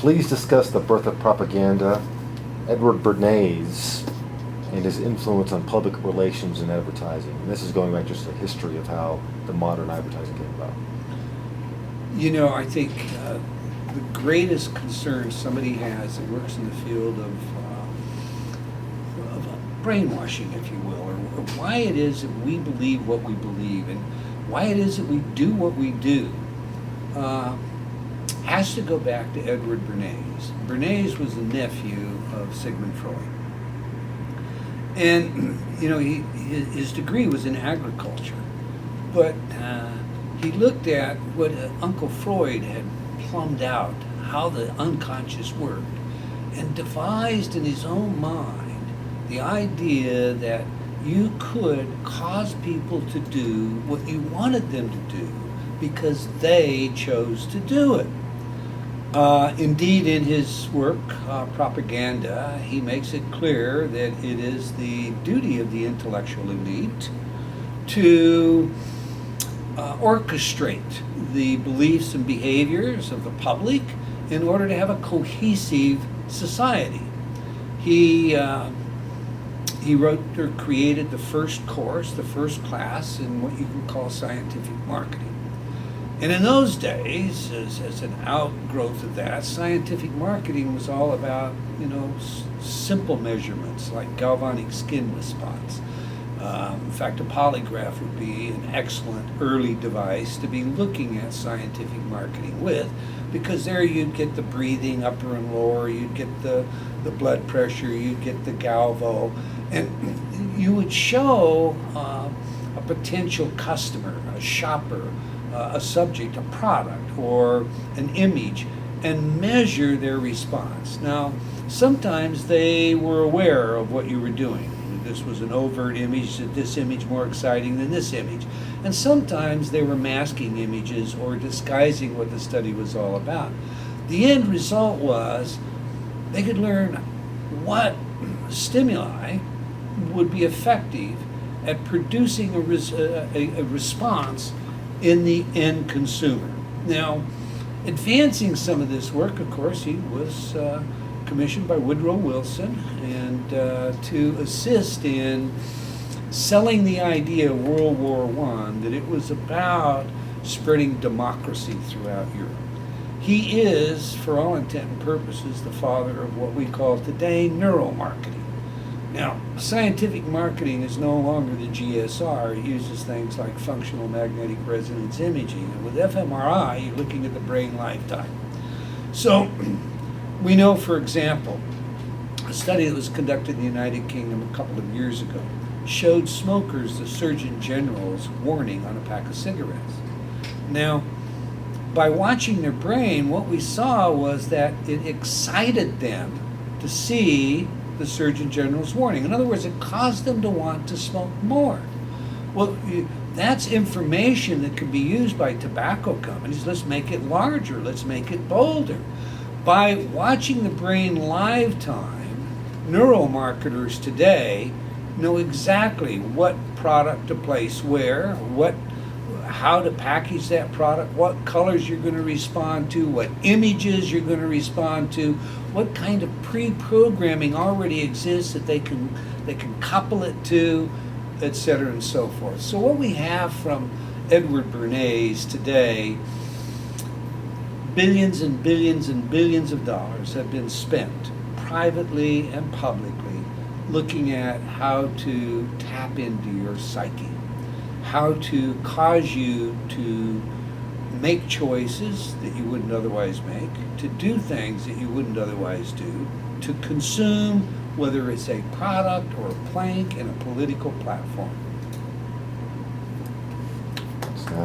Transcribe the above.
Please discuss the birth of propaganda, Edward Bernays, and his influence on public relations and advertising. And this is going back just a history of how the modern advertising came about. You know, I think the greatest concern somebody has that works in the field of brainwashing, if you will, or why it is that we believe what we believe and why it is that we do what we do, has to go back to Edward Bernays. Bernays was the nephew of Sigmund Freud. And, you know, his degree was in agriculture, but he looked at what Uncle Freud had plumbed out, how the unconscious worked, and devised in his own mind the idea that you could cause people to do what you wanted them to do because they chose to do it. Indeed, in his work, Propaganda, he makes it clear that it is the duty of the intellectual elite to orchestrate the beliefs and behaviors of the public in order to have a cohesive society. He wrote or created the first course, the first class in what you can call scientific marketing. And in those days, as an outgrowth of that, scientific marketing was all about, you know, simple measurements like galvanic skin response. In fact, a polygraph would be an excellent early device to be looking at scientific marketing with, because there you'd get the breathing, upper and lower, you'd get the blood pressure, you'd get the galvo, and you would show a potential customer, a shopper, a subject, a product, or an image, and measure their response. Now, sometimes they were aware of what you were doing. This was an overt image, this image more exciting than this image. And sometimes they were masking images or disguising what the study was all about. The end result was they could learn what stimuli would be effective at producing a response in the end consumer. Now, advancing some of this work, of course, he was commissioned by Woodrow Wilson and to assist in selling the idea of World War I, that it was about spreading democracy throughout Europe. He is, for all intent and purposes, the father of what we call today neuromarketing. Now, scientific marketing is no longer the GSR. It uses things like functional magnetic resonance imaging. And with fMRI, you're looking at the brain lifetime. So, we know, for example, a study that was conducted in the United Kingdom a couple of years ago showed smokers the Surgeon General's warning on a pack of cigarettes. Now, by watching their brain, what we saw was that it excited them to see the Surgeon General's warning. In other words, it caused them to want to smoke more. Well, that's information that can be used by tobacco companies. Let's make it larger. Let's make it bolder. By watching the brain lifetime, neuromarketers today know exactly what product to place where, how to package that product, what colors you're going to respond to, what images you're going to respond to, what kind of pre-programming already exists that they can couple it to, etc. and so forth. So what we have from Edward Bernays today, billions and billions and billions of dollars have been spent privately and publicly looking at how to tap into your psyche, how to cause you to make choices that you wouldn't otherwise make, to do things that you wouldn't otherwise do, to consume, whether it's a product or a plank in a political platform.